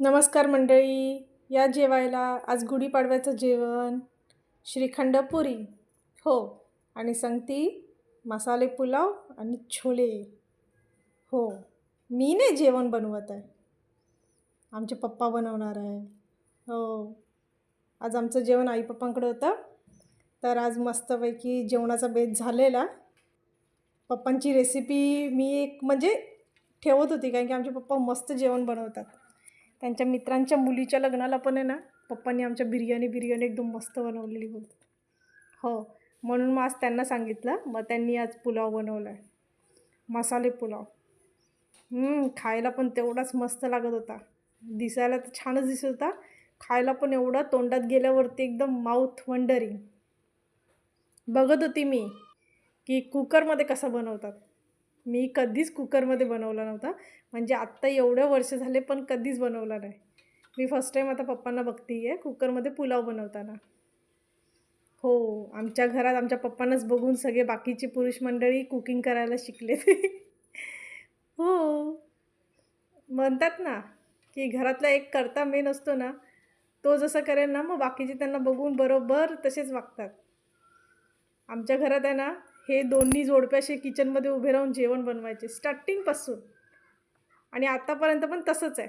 नमस्कार मंडळी, या जेवायला. आज गुढीपाडव्याचं जेवण श्रीखंड पुरी. हो. आणि संगती मसाले पुलाव आणि छोले. हो. मी नाही जेवण बनवत आहे, आमचे पप्पा बनवणार आहे. हो. आज आमचं जेवण आई पप्पांकडे होतं, तर आज मस्तपैकी जेवणाचा बेत झालेला. पप्पांची रेसिपी मी एक म्हणजे ठेवत होती, कारण की आमचे पप्पा मस्त जेवण बनवतात. त्यांच्या मित्रांच्या मुलीच्या लग्नाला पण आहे ना, पप्पांनी आमच्या बिर्याणी एकदम मस्त बनवलेली बोलतात. हो. म्हणून मग आज त्यांना सांगितलं. मग त्यांनी आज पुलाव बनवला आहे, मसाले पुलाव. खायला पण तेवढाच मस्त लागत होता. दिसायला तर छानच दिसत होता. खायला पण एवढं तोंडात गेल्यावरती एकदम माउथ वंडरिंग. बघत होती मी, की कुकरमध्ये कसं बनवतात. मी कधीच कुकरमध्ये बनवला नव्हता. म्हणजे आत्ता एवढं वर्ष झाले पण कधीच बनवला नाही. मी फर्स्ट टाईम आता पप्पांना बघते आहे कुकरमध्ये पुलाव बनवताना. हो, आमच्या घरात आमच्या पप्पांनाच बघून सगळे बाकीची पुरुष मंडळी कुकिंग करायला शिकले. हो. म्हणतात ना, की घरातला एक कर्ता मेन असतो ना, तो जसं करेल ना, मग बाकीचे त्यांना बघून बरोबर तसेच वागतात. आमच्या घरात आहे ना, हे दोन्ही जोडपे असे किचनमध्ये उभे राहून जेवण बनवायचे स्टार्टिंगपासून आणि आतापर्यंत पण तसंच आहे.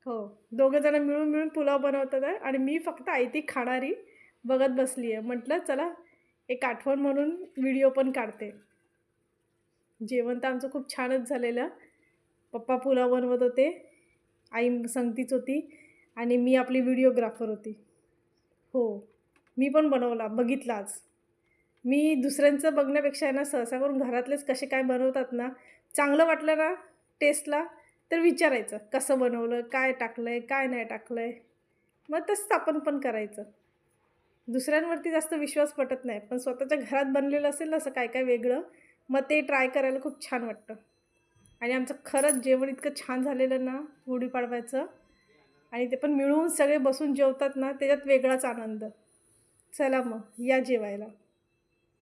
हो, दोघं जण मिळून पुलाव बनवतात आहे आणि मी फक्त आयती खाणारी बघत बसली आहे. म्हटलं चला एक आठवण म्हणून व्हिडिओ पण काढते. जेवण तर आमचं खूप छानच झालेलं. पप्पा पुलाव बनवत होते, आई संगतीच होती आणि मी आपली व्हिडिओग्राफर होती. हो, मी पण बनवला, बघितला आज. मी दुसऱ्यांचं बघण्यापेक्षा आहे ना, सहसा करून घरातलेच कसे काय बनवतात ना, चांगलं वाटलं ना टेस्टला, तर विचारायचं कसं बनवलं, काय टाकलं आहे, काय नाही टाकलं आहे. मग तसंच आपण पण करायचं. दुसऱ्यांवरती जास्त विश्वास पटत नाही, पण स्वतःच्या घरात बनलेलं असेल ना असं काय काय वेगळं, मग ते ट्राय करायला खूप छान वाटतं. आणि आमचं खरंच जेवण इतकं छान झालेलं ना गुढीपाडव्याचं, आणि ते पण मिळून सगळे बसून जेवतात ना, त्याच्यात वेगळाच आनंद. चला मग या जेवायला.